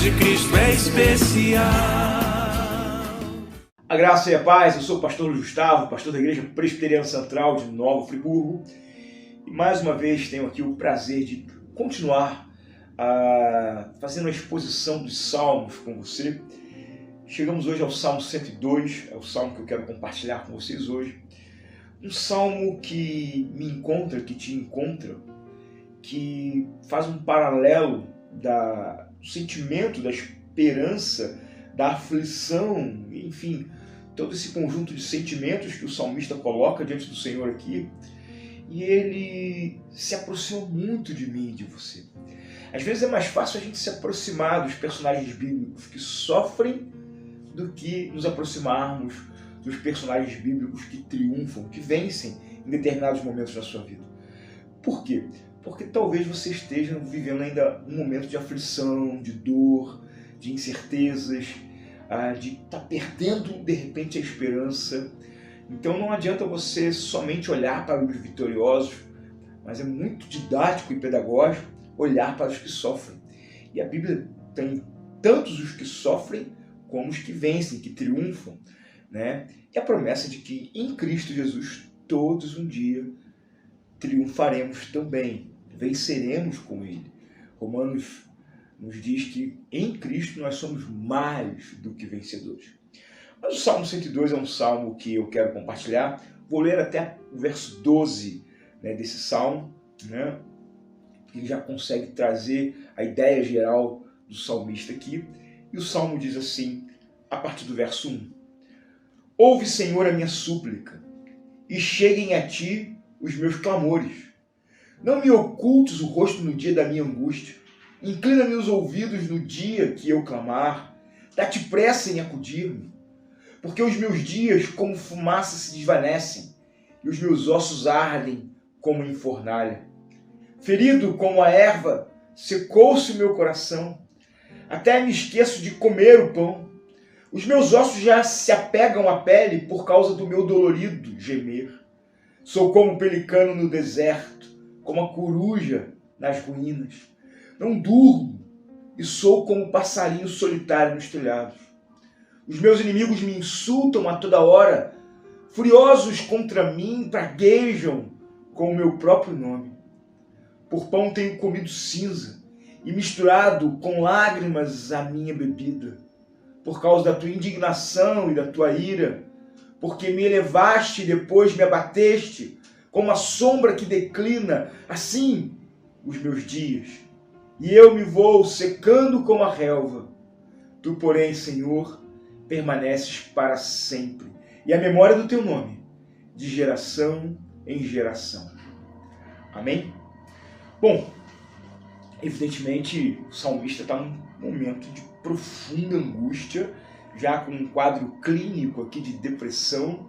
de Cristo é especial. A graça e a paz, eu sou o pastor Gustavo, pastor da Igreja Presbiteriana Central de Nova Friburgo, e mais uma vez tenho aqui o prazer de continuar fazendo a exposição dos Salmos com você. Chegamos hoje ao Salmo 102, é o Salmo que eu quero compartilhar com vocês hoje. Um Salmo que me encontra, que te encontra, que faz um paralelo do sentimento, da esperança, da aflição, enfim, todo esse conjunto de sentimentos que o salmista coloca diante do Senhor aqui, e ele se aproxima muito de mim e de você. Às vezes é mais fácil a gente se aproximar dos personagens bíblicos que sofrem do que nos aproximarmos dos personagens bíblicos que triunfam, que vencem em determinados momentos da sua vida. Por quê? Porque talvez você esteja vivendo ainda um momento de aflição, de dor, de incertezas, de estar perdendo de repente a esperança. Então não adianta você somente olhar para os vitoriosos, mas é muito didático e pedagógico olhar para os que sofrem. E a Bíblia tem tantos os que sofrem como os que vencem, que triunfam, né? E a promessa de que em Cristo Jesus todos um dia triunfaremos também, venceremos com Ele. Romanos nos diz que em Cristo nós somos mais do que vencedores. Mas o Salmo 102 é um salmo que eu quero compartilhar. Vou ler até o verso 12, desse salmo, né? Ele já consegue trazer a ideia geral do salmista aqui. E o salmo diz assim, a partir do verso 1. Ouve, Senhor, a minha súplica, e cheguem a ti os meus clamores. Não me ocultes o rosto no dia da minha angústia. Inclina-me os ouvidos no dia que eu clamar. Dá-te pressa em acudir-me. Porque os meus dias como fumaça se desvanecem, e os meus ossos ardem como em fornalha. Ferido como a erva, secou-se o meu coração. Até me esqueço de comer o pão. Os meus ossos já se apegam à pele por causa do meu dolorido gemer. Sou como o pelicano no deserto, como a coruja nas ruínas. Não durmo e sou como o passarinho solitário nos telhados. Os meus inimigos me insultam a toda hora. Furiosos contra mim, praguejam com o meu próprio nome. Por pão tenho comido cinza e misturado com lágrimas a minha bebida. Por causa da tua indignação e da tua ira, porque me elevaste e depois me abateste, como a sombra que declina, assim os meus dias. E eu me vou secando como a relva. Tu, porém, Senhor, permaneces para sempre. E a memória do teu nome, de geração em geração. Amém? Bom, evidentemente o salmista está num momento de profunda angústia, já com um quadro clínico aqui de depressão.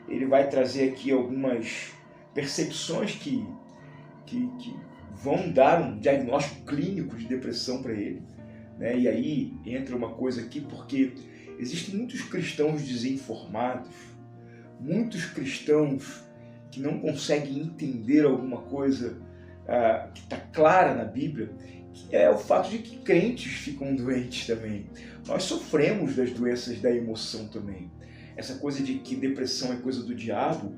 Ele vai trazer aqui algumas percepções que vão dar um diagnóstico clínico de depressão para ele, né? E aí entra uma coisa aqui, porque existem muitos cristãos desinformados, muitos cristãos que não conseguem entender alguma coisa que está clara na Bíblia, que é o fato de que crentes ficam doentes também. Nós sofremos das doenças da emoção também. Essa coisa de que depressão é coisa do diabo,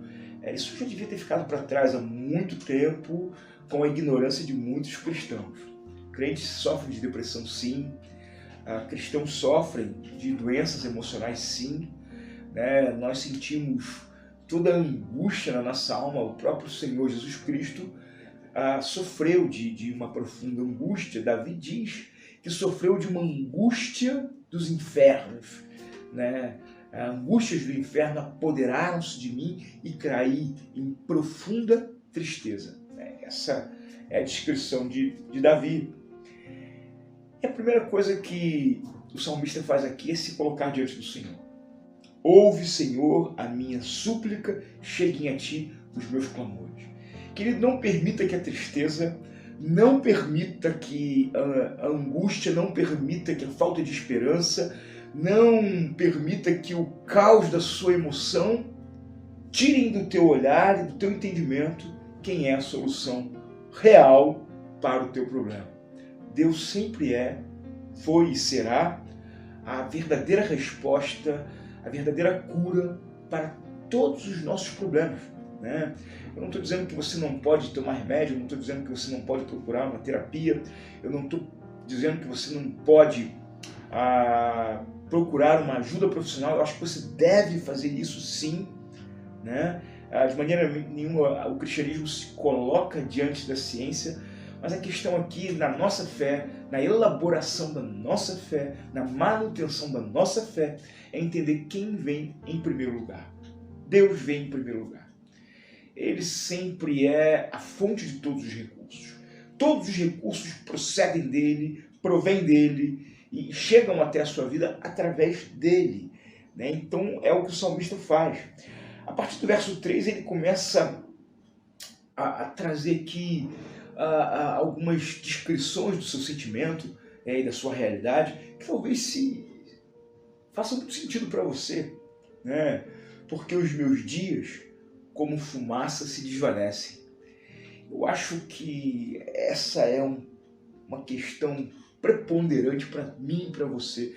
isso já devia ter ficado para trás há muito tempo, com a ignorância de muitos cristãos. Crentes sofrem de depressão, sim. Cristãos sofrem de doenças emocionais, sim. Nós sentimos toda a angústia na nossa alma. O próprio Senhor Jesus Cristo sofreu de uma profunda angústia. Davi diz que sofreu de uma angústia dos infernos, né? Angústias do inferno apoderaram-se de mim e caí em profunda tristeza. Essa é a descrição de Davi. E a primeira coisa que o salmista faz aqui é se colocar diante do Senhor. Ouve, Senhor, a minha súplica, cheguem a ti os meus clamores. Querido, não permita que a tristeza, não permita que a angústia, não permita que a falta de esperança, não permita que o caos da sua emoção tirem do teu olhar e do teu entendimento quem é a solução real para o teu problema. Deus sempre é foi e será a verdadeira resposta, a verdadeira cura para todos os nossos problemas, né? Eu não estou dizendo que você não pode tomar remédio, eu não estou dizendo que você não pode procurar uma terapia, eu não estou dizendo que você não pode procurar uma ajuda profissional. Eu acho que você deve fazer isso sim, né? De maneira nenhuma o cristianismo se coloca diante da ciência, mas a questão aqui na nossa fé, na elaboração da nossa fé, na manutenção da nossa fé, é entender quem vem em primeiro lugar. Deus vem em primeiro lugar. Ele sempre é a fonte de todos os recursos. Todos os recursos procedem dele, provêm dele e chegam até a sua vida através dele, né? Então é o que o salmista faz. A partir do verso 3 ele começa a trazer aqui algumas descrições do seu sentimento e da sua realidade, que talvez façam muito sentido para você, né? Porque os meus dias, como fumaça, se desvanecem. Eu acho que essa é uma questão preponderante para mim e para você.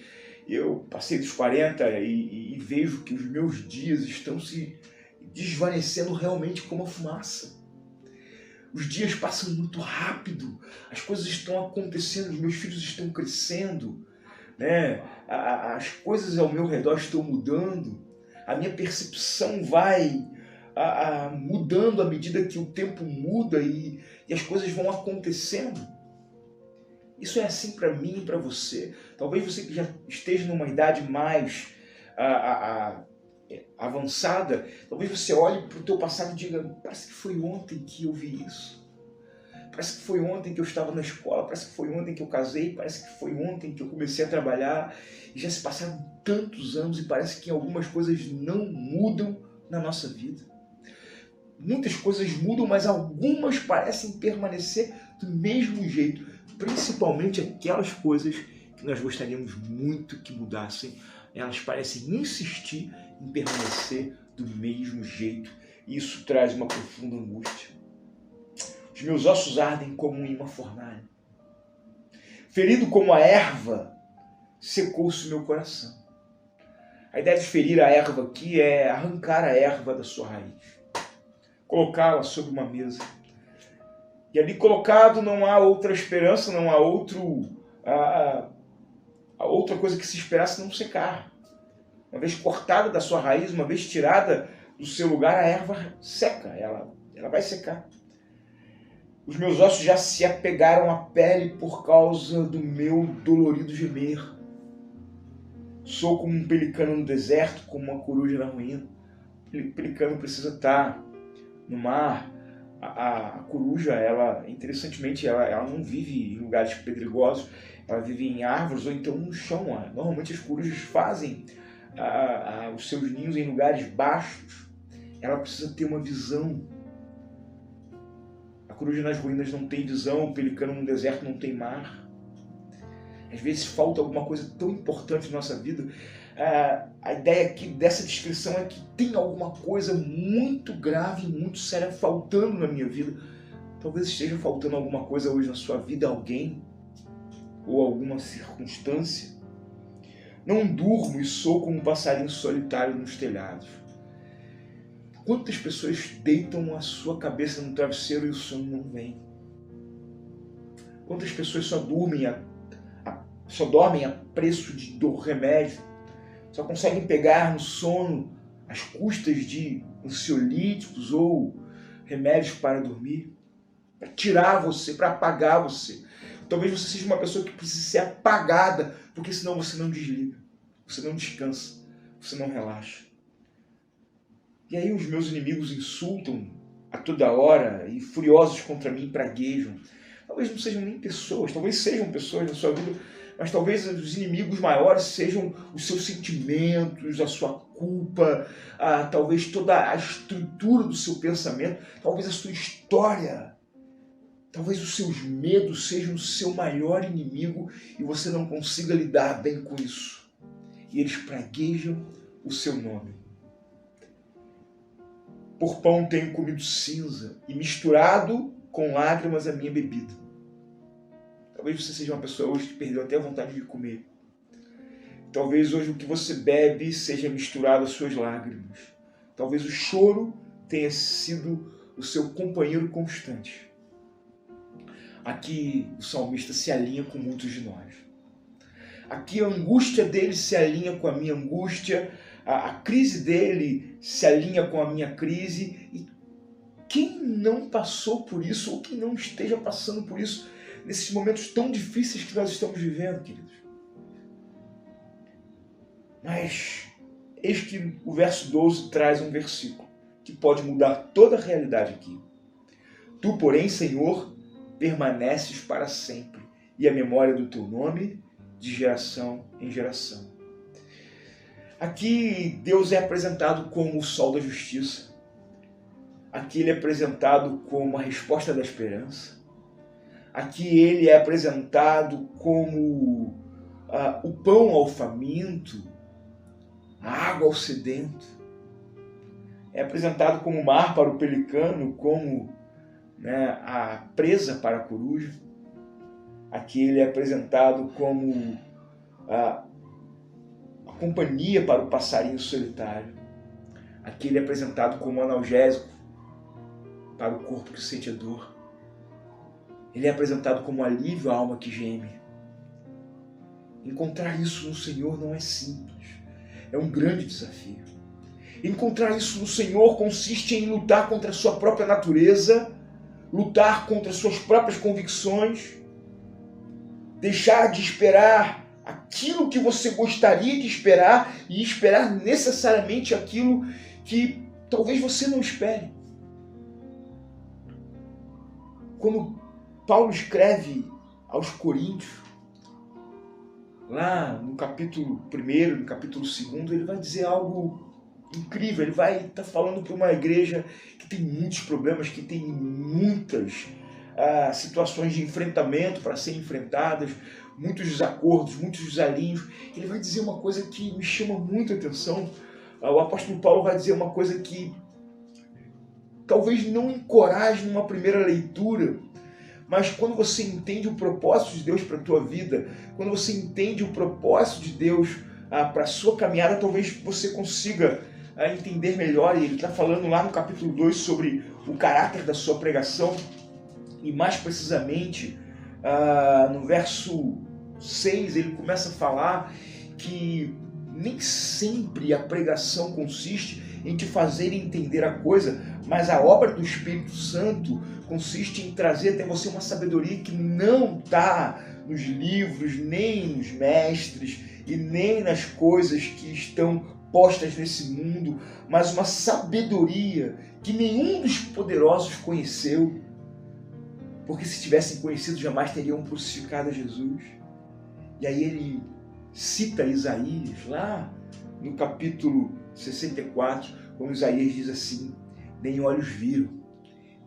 Eu passei dos 40 e vejo que os meus dias estão se desvanecendo realmente como a fumaça. Os dias passam muito rápido, as coisas estão acontecendo, os meus filhos estão crescendo, né? As coisas ao meu redor estão mudando, a minha percepção vai mudando à medida que o tempo muda e as coisas vão acontecendo. Isso é assim para mim e para você. Talvez você que já esteja numa idade mais avançada, talvez você olhe para o teu passado e diga: parece que foi ontem que eu vi isso. Parece que foi ontem que eu estava na escola, parece que foi ontem que eu casei, parece que foi ontem que eu comecei a trabalhar. E já se passaram tantos anos e parece que algumas coisas não mudam na nossa vida. Muitas coisas mudam, mas algumas parecem permanecer do mesmo jeito. Principalmente aquelas coisas que nós gostaríamos muito que mudassem. Elas parecem insistir em permanecer do mesmo jeito. E isso traz uma profunda angústia. Os meus ossos ardem como em uma fornalha. Ferido como a erva, secou-se o meu coração. A ideia de ferir a erva aqui é arrancar a erva da sua raiz. Colocá-la sobre uma mesa. E ali colocado não há outra esperança, não há outra coisa que se esperasse não secar. Uma vez cortada da sua raiz, uma vez tirada do seu lugar, a erva seca, ela vai secar. Os meus ossos já se apegaram à pele por causa do meu dolorido gemer. Sou como um pelicano no deserto, como uma coruja na ruína. O pelicano precisa estar no mar. A coruja, interessantemente, ela não vive em lugares pedregosos, ela vive em árvores ou então no chão. Normalmente as corujas fazem os seus ninhos em lugares baixos. Ela precisa ter uma visão. A coruja nas ruínas não tem visão, o pelicano no deserto não tem mar. Às vezes falta alguma coisa tão importante na nossa vida. A ideia aqui dessa descrição é que tem alguma coisa muito grave, muito séria faltando na minha vida. Talvez esteja faltando alguma coisa hoje na sua vida, alguém ou alguma circunstância. Não durmo e sou como um passarinho solitário nos telhados. Quantas pessoas deitam a sua cabeça no travesseiro e o sono não vem? Quantas pessoas só dormem a preço do remédio? Só conseguem pegar no sono às custas de ansiolíticos ou remédios para dormir, para tirar você, para apagar você. Talvez você seja uma pessoa que precise ser apagada, porque senão você não desliga, você não descansa, você não relaxa. E aí os meus inimigos insultam a toda hora e furiosos contra mim praguejam. Talvez não sejam nem pessoas, talvez sejam pessoas na sua vida, mas talvez os inimigos maiores sejam os seus sentimentos, a sua culpa, talvez toda a estrutura do seu pensamento, talvez a sua história, talvez os seus medos sejam o seu maior inimigo e você não consiga lidar bem com isso. E eles praguejam o seu nome. Por pão tenho comido cinza e misturado com lágrimas a minha bebida. Talvez você seja uma pessoa hoje que perdeu até a vontade de comer. Talvez hoje o que você bebe seja misturado às suas lágrimas. Talvez o choro tenha sido o seu companheiro constante. Aqui o salmista se alinha com muitos de nós. Aqui a angústia dele se alinha com a minha angústia, a crise dele se alinha com a minha crise. E quem não passou por isso, ou quem não esteja passando por isso, nesses momentos tão difíceis que nós estamos vivendo, queridos? Mas eis que o verso 12 traz um versículo que pode mudar toda a realidade aqui. Tu, porém, Senhor, permaneces para sempre, e a memória do teu nome de geração em geração. Aqui Deus é apresentado como o sol da justiça. Aqui ele é apresentado como a resposta da esperança. Aqui ele é apresentado como o pão ao faminto, a água ao sedento. É apresentado como o mar para o pelicano, como a presa para a coruja. Aqui ele é apresentado como a companhia para o passarinho solitário. Aqui ele é apresentado como analgésico para o corpo que sente a dor. Ele é apresentado como alívio à alma que geme. Encontrar isso no Senhor não é simples. É um grande desafio. Encontrar isso no Senhor consiste em lutar contra a sua própria natureza, lutar contra as suas próprias convicções, deixar de esperar aquilo que você gostaria de esperar e esperar necessariamente aquilo que talvez você não espere. Quando Paulo escreve aos Coríntios, lá no capítulo 1, no capítulo 2, ele vai dizer algo incrível. Ele vai estar falando para uma igreja que tem muitos problemas, que tem muitas situações de enfrentamento para serem enfrentadas, muitos desacordos, muitos desalinhos. Ele vai dizer uma coisa que me chama muito a atenção. O apóstolo Paulo vai dizer uma coisa que talvez não encoraje numa primeira leitura, mas quando você entende o propósito de Deus para a tua vida, quando você entende o propósito de Deus para a sua caminhada, talvez você consiga entender melhor. E ele está falando lá no capítulo 2 sobre o caráter da sua pregação, e mais precisamente no verso 6 ele começa a falar que nem sempre a pregação consiste em te fazer entender a coisa, mas a obra do Espírito Santo consiste em trazer até você uma sabedoria que não está nos livros, nem nos mestres e nem nas coisas que estão postas nesse mundo, mas uma sabedoria que nenhum dos poderosos conheceu, porque se tivessem conhecido jamais teriam crucificado a Jesus. E aí ele cita Isaías lá no capítulo 64, quando Isaías diz assim: nem olhos viram,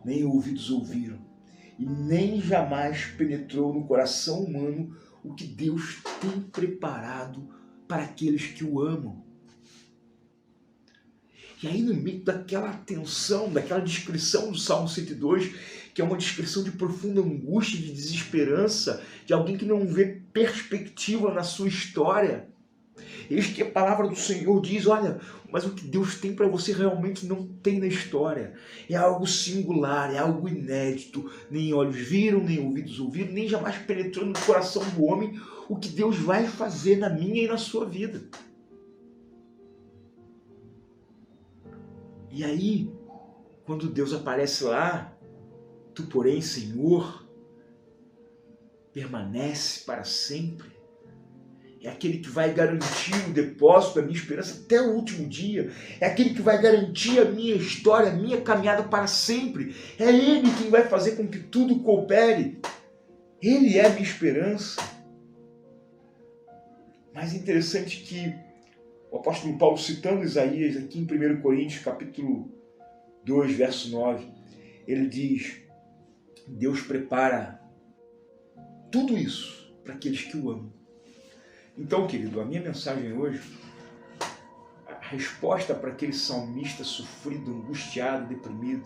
nem ouvidos ouviram, e nem jamais penetrou no coração humano o que Deus tem preparado para aqueles que o amam. E aí, no meio daquela tensão, daquela descrição do Salmo 102, que é uma descrição de profunda angústia, de desesperança, de alguém que não vê perspectiva na sua história, eis que a palavra do Senhor diz: olha, mas o que Deus tem para você realmente não tem na história. É algo singular, é algo inédito. Nem olhos viram, nem ouvidos ouviram, nem jamais penetrou no coração do homem o que Deus vai fazer na minha e na sua vida. E aí, quando Deus aparece lá, tu, porém, Senhor, permanece para sempre. É aquele que vai garantir o depósito da minha esperança até o último dia. É aquele que vai garantir a minha história, a minha caminhada para sempre. É Ele quem vai fazer com que tudo coopere. Ele é a minha esperança. Mais interessante que o apóstolo Paulo, citando Isaías aqui em 1 Coríntios, capítulo 2, verso 9, ele diz: Deus prepara tudo isso para aqueles que o amam. Então, querido, a minha mensagem hoje, a resposta para aquele salmista sofrido, angustiado, deprimido,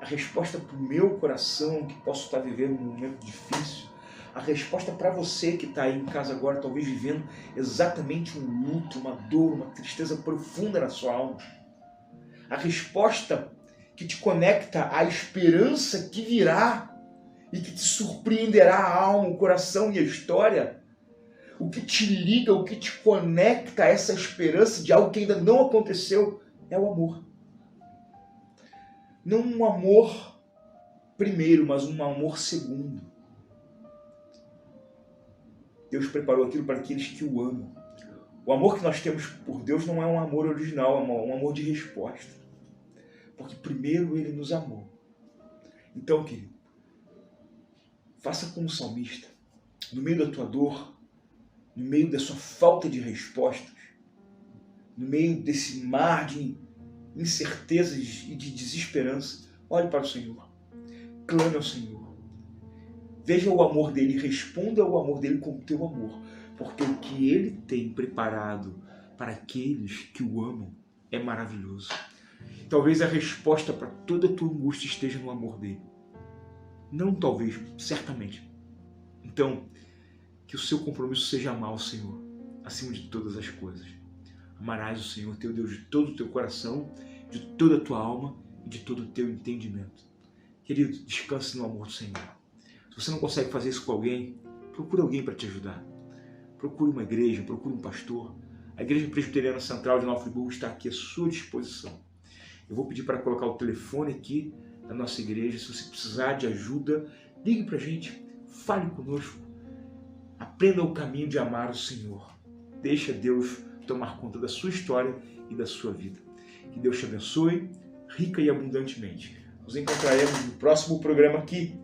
a resposta para o meu coração que posso estar vivendo num momento difícil, A resposta para você que está aí em casa agora, talvez vivendo exatamente um luto, uma dor, uma tristeza profunda na sua alma. A resposta que te conecta à esperança que virá e que te surpreenderá a alma, o coração e a história. O que te liga, o que te conecta a essa esperança de algo que ainda não aconteceu é o amor. Não um amor primeiro, mas um amor segundo. Deus preparou aquilo para aqueles que o amam. O amor que nós temos por Deus não é um amor original, é um amor de resposta. Porque primeiro Ele nos amou. Então, querido, faça como o salmista. No meio da tua dor, no meio da sua falta de respostas, no meio desse mar de incertezas e de desesperança, olhe para o Senhor. Clame ao Senhor. Veja o amor dele, responda ao amor dele com o teu amor, porque o que ele tem preparado para aqueles que o amam é maravilhoso. Talvez a resposta para toda a tua angústia esteja no amor dele. Não talvez, certamente. Então, que o seu compromisso seja amar o Senhor, acima de todas as coisas. Amarás o Senhor teu Deus de todo o teu coração, de toda a tua alma e de todo o teu entendimento. Querido, descanse no amor do Senhor. Se você não consegue fazer isso com alguém, procure alguém para te ajudar. Procure uma igreja, procure um pastor. A Igreja Presbiteriana Central de Nova Friburgo está aqui à sua disposição. Eu vou pedir para colocar o telefone aqui da nossa igreja. Se você precisar de ajuda, ligue para a gente, fale conosco. Aprenda o caminho de amar o Senhor. Deixa Deus tomar conta da sua história e da sua vida. Que Deus te abençoe, rica e abundantemente. Nos encontraremos no próximo programa aqui,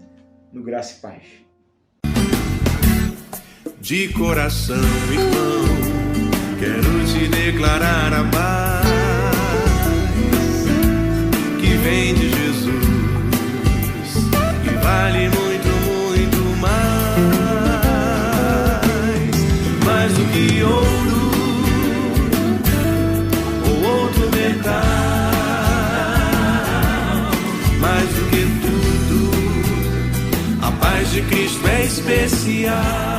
no Graça e Paz. De coração, irmão, quero te declarar a paz que vem de Jesus, que vale muito, muito mais do que ouro ou outro metal, mais do que tudo, a paz de Cristo é especial.